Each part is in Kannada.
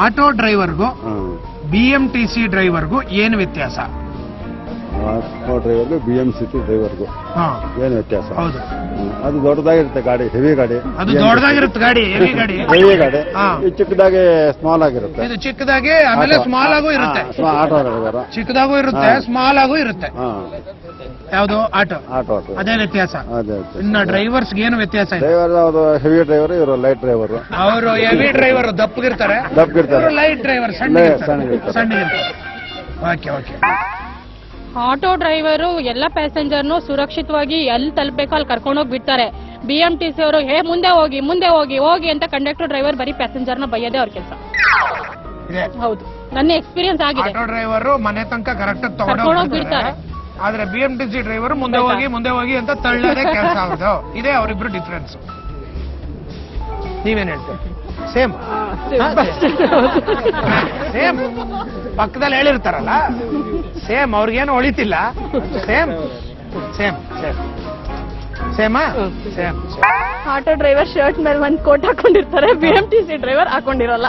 ಆಟೋ ಡ್ರೈವರ್ಗೂ BMTC ಡ್ರೈವರ್ಗೂ ಏನು ವ್ಯತ್ಯಾಸ? ಆಟೋ ಡ್ರೈವರ್ಗೂ BMTC ಡ್ರೈವರ್ಗೂ ಏನು ವ್ಯತ್ಯಾಸ? ಹೌದು, ಅದು ದೊಡ್ಡದಾಗಿರುತ್ತೆ ಗಾಡಿ, ಹೆವಿ ಗಾಡಿ. ಅದು ದೊಡ್ಡದಾಗಿರುತ್ತೆ ಗಾಡಿ, ಹೆವಿ ಗಾಡಿ. ಹೆವಿ ಗಾಡಿ ಚಿಕ್ಕದಾಗಿ ಸ್ಮಾಲ್ ಆಗಿರುತ್ತೆ. ಇದು ಚಿಕ್ಕದಾಗಿ ಆಮೇಲೆ ಸ್ಮಾಲ್ ಆಗೂ ಇರುತ್ತೆ. ಆಟೋ ಡ್ರೈವರ್ ಚಿಕ್ಕದಾಗೂ ಇರುತ್ತೆ, ಸ್ಮಾಲ್ ಆಗೂ ಇರುತ್ತೆ. ಯಾವುದು? ಆಟೋ. ಆಟೋ ಅದೇ ವ್ಯತ್ಯಾಸ. ಇನ್ನ ಡ್ರೈವರ್ಸ್ ಏನು ವ್ಯತ್ಯಾಸ ಇದೆ? ಡ್ರೈವರ್ ಅವರು ಹೆವಿ ಡ್ರೈವರ್, ಇವರು ಲೈಟ್ ಡ್ರೈವರ್. ಅವರು ಹೆವಿ ಡ್ರೈವರ್ ದಪ್ಪಗಿರ್ತಾರೆ, ಲೈಟ್ ಡ್ರೈವರ್ ಸಣ್ಣಗಿರ್ತಾರೆ. Okay okay. ಆಟೋ ಡ್ರೈವರು ಎಲ್ಲ ಪ್ಯಾಸೆಂಜರ್ನು ಸುರಕ್ಷಿತವಾಗಿ ಎಲ್ಲಿ ತಲುಪಬೇಕು ಅಲ್ಲಿ ಕರ್ಕೊಂಡೋಗಿ ಬಿಡ್ತಾರೆ. BMTC ಅವರು ಮುಂದೆ ಹೋಗಿ ಮುಂದೆ ಹೋಗಿ ಹೋಗಿ ಅಂತ ಕಂಡಕ್ಟರ್ ಡ್ರೈವರ್ ಬರೀ ಪ್ಯಾಸೆಂಜರ್ನ ಬೈಯೋದೇ ಅವ್ರ ಕೆಲಸ. ಹೌದು, ನನ್ನ ಎಕ್ಸ್ಪೀರಿಯನ್ಸ್ ಆಗಿದೆ. ಆಟೋ ಡ್ರೈವರ್ ಮನೆ ತನಕ ಕರೆಕ್ಟ್ ತಗೊಂಡೋಗಿ ಬಿಡ್ತಾರೆ, ಆದ್ರೆ BMTC ಡ್ರೈವರ್ ಮುಂದೆ ಹೋಗಿ ಅಂತ ತಳ್ಳೋದೇ ಕೆಲಸ ಆಗೋದು. ಇದೇ ಅವರಿಬ್ರು ಡಿಫ್ರೆನ್ಸ್. ನೀವೇನ್ ಹೇಳ್ತೀರಿ? ಸೇಮ್ ಸೇಮ್ ಪಕ್ಕದಲ್ಲಿ ಹೇಳಿರ್ತಾರಲ್ಲ, ಸೇಮ್. ಅವ್ರಿಗೇನು ಹೊಳಿತಿಲ್ಲ. ಸೇಮ್ ಸೇಮ್ ಸೇಮ್ ಸೇಮಾ ಸೇಮ್. ಆಟೋ ಡ್ರೈವರ್ ಶರ್ಟ್ ಮೇಲೆ ಒಂದು ಕೋಟ್ ಹಾಕೊಂಡಿರ್ತಾರೆ, BMTC ಡ್ರೈವರ್ ಹಾಕೊಂಡಿರಲ್ಲ.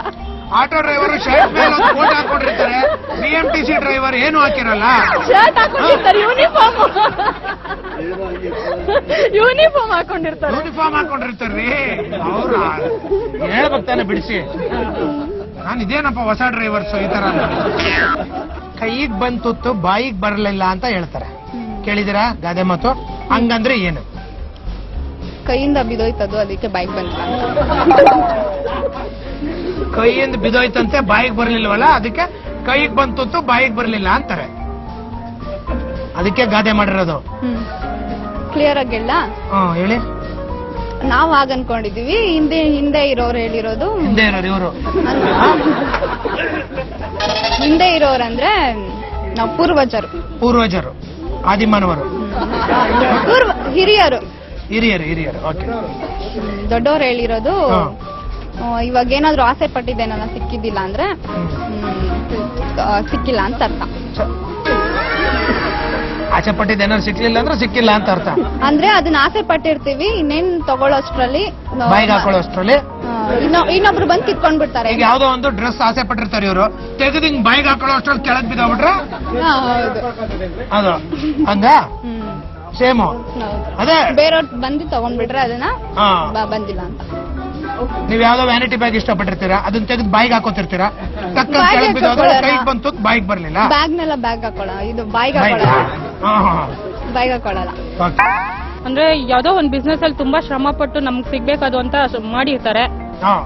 ಆಟೋ ಡ್ರೈವರ್ ಶರ್ಟ್ ಮೇಲೆ ಒಂದು ಕೋಟ್ ಹಾಕೊಂಡಿರ್ತಾರೆ, BMTC ಡ್ರೈವರ್ ಏನು ಹಾಕಿರಲ್ಲ, ಶರ್ಟ್ ಹಾಕೊಂಡಿರ್ತಾರೆ, ಯೂನಿಫಾರ್ಮ್ ಹಾಕೊಂಡಿರ್ತಾರ್ರಿ. ಅವ್ರು ಹೇಳ್ಬೇಕು ತಾನೆ ಬಿಡಿಸಿ. ನಾನು ಇದೇನಪ್ಪ ಹೊಸ ಡ್ರೈವರ್ಸ್ ಈ ತರ ಕೈಗ್ ಬಂತು ಬಾಯಿಗೆ ಬರಲಿಲ್ಲ ಅಂತ ಹೇಳ್ತಾರೆ. ಕೇಳಿದಿರಾ ಗಾದೆ ಮಾತು? ಹಂಗಂದ್ರೆ ಏನು? ಕೈಯಿಂದ ಬಿದೋಯ್ತದು, ಅದಕ್ಕೆ ಬೈಕ್ ಬಂದಿಲ್ಲ. ಕೈಯಿಂದ ಬಿದೋಯ್ತಂತೆ, ಬಾಯಿಗೆ ಬರ್ಲಿಲ್ವಲ್ಲ, ಅದಕ್ಕೆ ಕೈಗೆ ಬಂತು ಬಾಯಿಗೆ ಬರ್ಲಿಲ್ಲ ಅಂತಾರೆ. ಅದಕ್ಕೆ ಗಾದೆ ಮಾಡಿರೋದು. ಕ್ಲಿಯರ್ ಆಗಿಲ್ಲ? ಹೇಳಿ. ನಾವ್ ಹಾಗ ಅನ್ಕೊಂಡಿದೀವಿ, ಹಿಂದೆ ಇರೋರು ಹೇಳಿರೋದು. ಇವರು ಹಿಂದೆ ಇರೋರಂದ್ರೆ ನಾವು ಪೂರ್ವಜರು, ಆದಿಮಾನವರು, ಹಿರಿಯರು. ಓಕೆ. ದೊಡ್ಡವರು ಹೇಳಿರೋದು, ಇವಾಗ ಏನಾದ್ರು ಆಸೆ ಪಟ್ಟಿದ್ದೆ ನನ್ನ ಸಿಕ್ಕಿದ್ದಿಲ್ಲ ಅಂದ್ರೆ ಸಿಕ್ಕಿಲ್ಲ ಅಂತ ಅರ್ಥ. ಆಸೆ ಪಟ್ಟಿದ್ದ ಏನಾದ್ರು ಸಿಕ್ಲಿಲ್ಲ ಅಂದ್ರೆ ಸಿಕ್ಕಿಲ್ಲ ಅಂತ ಅರ್ಥ. ಅಂದ್ರೆ ಅದನ್ನ ಆಸೆ ಪಟ್ಟಿರ್ತೀವಿ, ಇನ್ನೇನ್ ತಗೊಳ್ಳೋಷ್ಟ್ರಲ್ಲಿ, ಬಾಯಿಗೆ ಹಾಕೊಳ್ಳೋಷ್ಟ್ರಲ್ಲಿ ಇನ್ನೊಬ್ರು ಬಂದು ಕಿತ್ಕೊಂಡ್ ಬಿಡ್ತಾರೆ. ಈಗ ಯಾವ್ದೋ ಒಂದು ಡ್ರೆಸ್ ಆಸೆ ಪಟ್ಟಿರ್ತಾರೆ ಇವರು, ತೆಗೆದು ಹಿಂಗ್ ಬಾಯಿಗೆ ಹಾಕೊಳ್ಳೋ ಅಷ್ಟ್ರಲ್ಲಿ ಕೆಳಗ್ ಬಿದ್ದೋಗ್ಬಿಟ್ರೆ ಅದು ಹಂಗ ಸೇಮು. ಅದೇ ಬೇರೆಯವ್ರು ಬಂದು ತಗೊಂಡ್ಬಿಟ್ರೆ ಅದನ್ನ ಬಂದಿಲ್ಲ ಅಂತ. ನೀವ್ ಯಾವ್ದೋ ವ್ಯಾನಿಟಿ ಬ್ಯಾಗ್ ಇಷ್ಟಪಟ್ಟಿರ್ತೀರಾ, ಅದನ್ನ ತೆಗೆದು ಬಾಯಿಗೆ ಹಾಕೋತಿರ್ತೀರಾ, ತಕ್ಕ ಕೆಳಗ್ ಬಿದ್ದೋದ್ರೆ ಕೈಗೆ ಬಂತು ಬಾಯಿಗೆ ಬರ್ಲಿಲ್ಲ. ಬ್ಯಾಗ್ನೆಲ್ಲ ಬ್ಯಾಗ್ ಹಾಕೊಳ್ಳ, ಇದು ಬಾಯಿಗೆ ಹಾಕೊಳ್ಳಲ್ಲ. ಅಂದ್ರೆ ಯಾವ್ದೋ ಒಂದ್ ಬಿಸ್ನೆಸ್ ಅಲ್ಲಿ ತುಂಬಾ ಶ್ರಮ ಪಟ್ಟು ನಮ್ಗೆ ಸಿಗ್ಬೇಕದು ಅಂತ ಮಾಡಿರ್ತಾರೆ.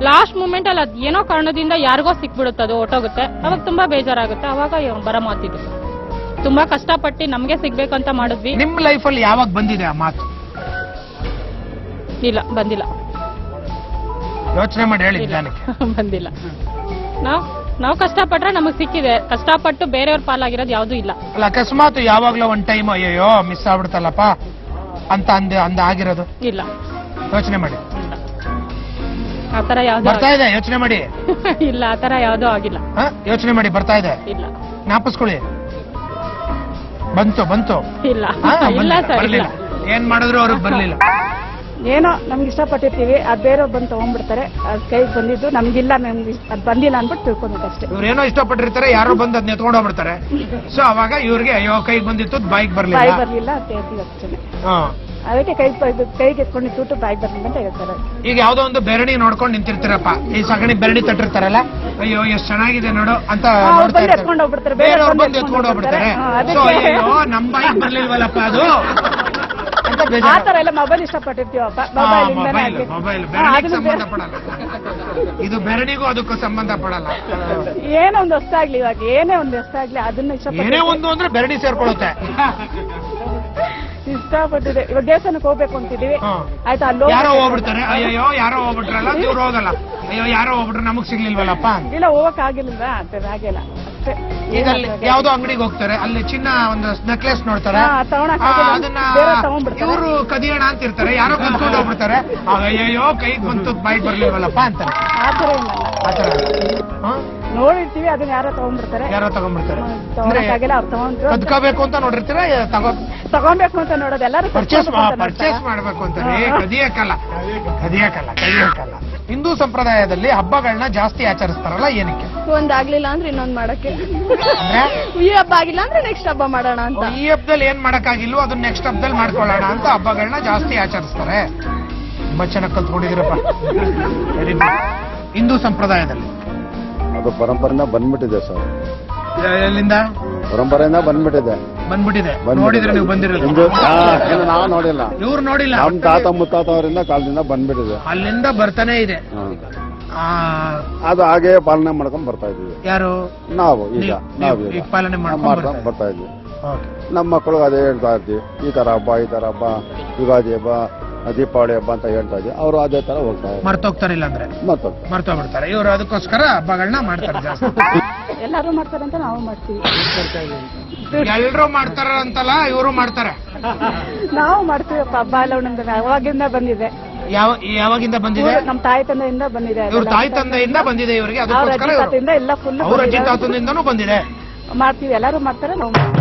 ಲಾಸ್ಟ್ ಮೂಮೆಂಟ್ ಅಲ್ಲಿ ಅದ್ ಏನೋ ಕಾರಣದಿಂದ ಯಾರಿಗೋ ಸಿಕ್ಬಿಡುತ್ತೆ, ಅದು ಹೊಟ್ಟೋಗುತ್ತೆ. ಅವಾಗ ತುಂಬಾ ಬೇಜಾರಾಗುತ್ತೆ. ಅವಾಗ ಬರ ಮಾತಿದ್ದು ತುಂಬಾ ಕಷ್ಟಪಟ್ಟು ನಮ್ಗೆ ಸಿಗ್ಬೇಕಂತ ಮಾಡಿದ್ವಿ. ನಿಮ್ ಲೈಫ್ ಅಲ್ಲಿ ಯಾವಾಗ ಬಂದಿದೆ ಆ ಮಾತು? ಇಲ್ಲ, ಬಂದಿಲ್ಲ. ಯೋಚನೆ ಮಾಡಿ ಹೇಳಿ. ಬಂದಿಲ್ಲ. ನಾವು ಕಷ್ಟಪಟ್ರೆ ನಮಗ್ ಸಿಕ್ಕಿದೆ, ಕಷ್ಟಪಟ್ಟು ಬೇರೆಯವ್ರ ಪಾಲಾಗಿರೋದು ಯಾವ್ದು ಇಲ್ಲ. ಅಲ್ಲ, ಅಕಸ್ಮಾತ್ ಯಾವಾಗ್ಲೋ ಒಂದ್ ಟೈಮ್ ಅಯ್ಯೋ ಮಿಸ್ ಆಗ್ಬಿಡ್ತಲ್ಲಪ್ಪ ಅಂತ ಅಂದ ಆಗಿರೋದು? ಇಲ್ಲ. ಯೋಚನೆ ಮಾಡಿ. ಆತರ ಯಾವ್ದು ಬರ್ತಾ ಇದೆ? ಯೋಚನೆ ಮಾಡಿ. ಇಲ್ಲ, ಆತರ ಯಾವ್ದು ಆಗಿಲ್ಲ. ಯೋಚನೆ ಮಾಡಿ, ಬರ್ತಾ ಇದೆ? ಇಲ್ಲ. ಜ್ಞಾಪಿಸ್ಕೊಳ್ಳಿ. ಬಂತು? ಇಲ್ಲ. ಏನ್ ಮಾಡಿದ್ರು ಅವ್ರಿಗೆ ಬರ್ಲಿಲ್ಲ. ಏನೋ ನಮ್ಗೆ ಇಷ್ಟಪಟ್ಟಿರ್ತೀವಿ, ಅದ್ ಬೇರೆಯವ್ರು ಬಂದು ತಗೊಂಡ್ಬಿಡ್ತಾರೆ, ಅದ್ ಕೈಗೆ ಬಂದಿದ್ದು ನಮ್ಗಿಲ್ಲ, ನಮ್ಗೆ ಅದ್ ಬಂದಿಲ್ಲ ಅನ್ಬಿಟ್ಟು ತಿಳ್ಕೊಬೇಕಷ್ಟೇ. ಇವ್ರೇನೋ ಇಷ್ಟಪಟ್ಟಿರ್ತಾರೆ, ಯಾರೋ ಬಂದು ಅದ್ನ ಎತ್ಕೊಂಡು ಹೋಗ್ಬಿಡ್ತಾರೆ. ಸೊ ಅವಾಗ ಇವ್ರಿಗೆ ಅಯ್ಯೋ ಕೈಗೆ ಬಂದಿತ್ತು, ಬಾಯಿಗೆ ಬರ್ಲಿಲ್ಲ ಅಂತ ಹೇಳ್ತೀವಿ ಅಷ್ಟೇ. ಅದಕ್ಕೆ ಕೈಗೆ ಎತ್ಕೊಂಡಿತ್ತು, ಬಾಯಿಗೆ ಬರ್ಲಿಲ್ಲ ಅಂತ ಹೇಳ್ತಾರೆ. ಈಗ ಯಾವ್ದೋ ಒಂದು ಬೆರಣಿ ನೋಡ್ಕೊಂಡು ನಿಂತಿರ್ತೀರಪ್ಪ, ಈ ಸಗಣಿ ಬೆರಣಿ ತಟ್ಟಿರ್ತಾರಲ್ಲ, ಅಯ್ಯೋ ಎಷ್ಟ್ ಚೆನ್ನಾಗಿದೆ ನೋಡು ಅಂತ ಎತ್ಕೊಂಡು ಹೋಗ್ಬಿಡ್ತಾರೆ, ಬೇರೆಯವ್ರು ಬಂದು ಎತ್ಕೊಂಡು ಹೋಗ್ಬಿಡ್ತಾರೆ. ಅಯ್ಯೋ ನಮ್ ಬಾಯಿಗೆ ಬರ್ಲಿಲ್ವಲ್ಲಪ್ಪ ಅದು ಆತರ ಎಲ್ಲ. ಮೊಬೈಲ್ ಇಷ್ಟಪಟ್ಟಿರ್ತೀವಪ್ಪ, ಮೊಬೈಲ್ ಸಂಬಂಧ ಪಡಲ್ಲ. ಇದು ಬೆರಣಿಗೂ ಅದಕ್ಕೂ ಸಂಬಂಧ ಪಡಲ್ಲ. ಏನೋ ಒಂದು ಹೊಸ್ತಾಗ್ಲಿ, ಇವಾಗ ಏನೇ ಒಂದು ಹೊಸ್ತಾಗ್ಲಿ ಅದನ್ನ ಏನೇ ಒಂದು ಅಂದ್ರೆ ಬೆರಣಿ ಸೇರ್ಕೊಳ್ಳುತ್ತೆ. ಇಷ್ಟಪಟ್ಟಿದೆ. ಇವಾಗ ದೇವಸ್ಥಾನಕ್ಕೆ ಹೋಗ್ಬೇಕು ಅಂತಿದೀವಿ, ಆಯ್ತಾ, ಅಲ್ಲಿ ಯಾರೋ ಹೋಗ್ಬಿಡ್ತಾರೆ, ಅಯ್ಯೋ ಯಾರೋ ಹೋಗ್ಬಿಟ್ರಲ್ಲ, ಇವ್ರು ಹೋಗಲ್ಲ, ಅಯ್ಯೋ ಯಾರೋ ಹೋಗ್ಬಿಟ್ರೆ ನಮಗ್ ಸಿಗ್ಲಿಲ್ವಲ್ಲಪ್ಪ. ಇಲ್ಲ, ಹೋಗಕ್ ಆಗಿಲ್ಲ, ಆಗಿಲ್ಲ ಅಷ್ಟೇ. ಈಗ ಯಾವ್ದೋ ಅಂಗಡಿಗೆ ಹೋಗ್ತಾರೆ, ಅಲ್ಲಿ ಚಿನ್ನ ಒಂದು ನೆಕ್ಲೆಸ್ ನೋಡ್ತಾರೆ, ಅದನ್ನ ಇವರು ಕದಿಯೋಣ ಅಂತ ಇರ್ತಾರೆ, ಯಾರೋ ಕದ್ಕೊಂಡು ಹೋಗ್ಬಿಡ್ತಾರೆ, ಅಯ್ಯೋ ಕೈಗೆ ಬಂತು ಬಾಯಿಗೆ ಬರ್ಲಿಲ್ವಲ್ಲಪ್ಪ ಅಂತಾರೆ. ಆತರ ನೋಡಿರ್ತೀವಿ, ಅದನ್ನ ಯಾರೋ ತಗೊಂಡ್ಬಿಡ್ತಾರೆ. ಕದ್ಕೋಬೇಕು ಅಂತ ನೋಡಿರ್ತೀರ, ತಗೊಂಡ್ಬೇಕು ಅಂತ ನೋಡೋದು ಎಲ್ಲರೂ ಪರ್ಚೇಸ್ ಮಾಡ್ಬೇಕು ಅಂತಾರೆ. ಕದಿಯಕ್ಕಲ್ಲ. ಹಿಂದೂ ಸಂಪ್ರದಾಯದಲ್ಲಿ ಹಬ್ಬಗಳನ್ನ ಜಾಸ್ತಿ ಆಚರಿಸ್ತಾರಲ್ಲ ಏನಕ್ಕೆ? ಒಂದಾಗ್ಲಿಲ್ಲ ಅಂದ್ರೆ ಇನ್ನೊಂದ್ ಮಾಡಕ್ಕೆ, ಅಂದ್ರೆ ಈ ಹಬ್ಬ ಆಗಿಲ್ಲ ಅಂದ್ರೆ ನೆಕ್ಸ್ಟ್ ಹಬ್ಬ ಮಾಡೋಣ ಅಂತ. ಈ ಹಬ್ಬದಲ್ಲಿ ಏನ್ ಮಾಡಕ್ಕಾಗಿಲ್ವೋ ಅದನ್ನ ನೆಕ್ಸ್ಟ್ ಹಬ್ಬದಲ್ಲಿ ಮಾಡ್ಕೊಳ್ಳೋಣ ಅಂತ ಹಬ್ಬಗಳನ್ನ ಜಾಸ್ತಿ ಆಚರಿಸ್ತಾರೆ. ತುಂಬಾ ಚೆನ್ನಾಗಿ ಕಲ್ತ್ಕೊಂಡಿದ್ದೀರಪ್ಪ. ಹಿಂದೂ ಸಂಪ್ರದಾಯದಲ್ಲಿ ಅದು ಪರಂಪರೆಯಿಂದ ಬಂದ್ಬಿಟ್ಟಿದೆ ಸರ್. ಎಲ್ಲಿಂದ ಪರಂಪರೆಯಿಂದ ಬಂದ್ಬಿಟ್ಟಿದೆ. ನೋಡಿದ್ರೆ ನೀವು ಬಂದಿರಲ್ಲ? ನಾವು ನೋಡಿಲ್ಲ, ಇವ್ರು ನೋಡಿಲ್ಲ. ನಮ್ ತಾತ ಮುತ್ತಾತ ಅವರಿಂದ ಕಾಲದಿಂದ ಬಂದ್ಬಿಟ್ಟಿದೆ. ಅಲ್ಲಿಂದ ಬರ್ತಾನೆ ಇದೆ. ಅದು ಹಾಗೆ ಪಾಲನೆ ಮಾಡ್ಕೊಂಡ್ ಬರ್ತಾ ಇದೀವಿ. ಯಾರು? ನಾವು ಈಗ ಪಾಲನೆ ಮಾಡ್ಕೊಂಡು ಬರ್ತಾ ಇದ್ವಿ. ನಮ್ಮ ಮಕ್ಕಳು ಅದೇ ಹೇಳ್ತಾ ಇರ್ತೀವಿ, ಈ ತರ ಹಬ್ಬ, ಯುಗಾದಿ ಹಬ್ಬ, ದೀಪಾವಳಿ ಹಬ್ಬ ಅಂತ ಹೇಳ್ತಾ ಇದ್ವಿ. ಅವರು ಅದೇ ತರ ಹೋಗ್ತಾ ಇದ್ದಾರೆ. ಮರ್ತೋಗ್ತಾರಿಲ್ಲ ಅಂದ್ರೆ ಮರ್ತೋಗ್ಬಿಡ್ತಾರೆ. ಇವರು ಅದಕ್ಕೋಸ್ಕರ ಹಬ್ಬಗಳನ್ನ ಮಾಡ್ತಾರೆ ಜಾಸ್ತಿ. ಎಲ್ಲರೂ ಮಾಡ್ತಾರೆ ಅಂತ ನಾವು ಮಾಡ್ತೀವಿ. ಎಲ್ರು ಮಾಡ್ತಾರ ಅಂತಲ್ಲ, ಇವರು ಮಾಡ್ತಾರೆ. ನಾವು ಮಾಡ್ತೀವಪ್ಪ ಹಬ್ಬ ಎಲ್ಲ ಒಂದೊಂದು ಅವಾಗಿಂದ ಬಂದಿದೆ. ಯಾವಾಗಿಂದ ಬಂದಿದೆ? ನಮ್ಮ ತಾಯಿ ತಂದೆಯಿಂದ ಬಂದಿದೆ. ಇವ್ರ ತಾಯಿ ತಂದೆಯಿಂದ ಬಂದಿದೆ ಇವರಿಗೆ. ಅದಕ್ಕೋಸ್ಕರ ಎಲ್ಲ ಫುಲ್ ಅವ್ರ ಅಜ್ಜಿ ತಾತಂದಿಂದನೂ ಬಂದಿದೆ. ಮಾಡ್ತೀವಿ, ಎಲ್ಲರೂ ಮಾಡ್ತಾರೆ, ನಾವು ಮಾಡ್ತೀವಿ.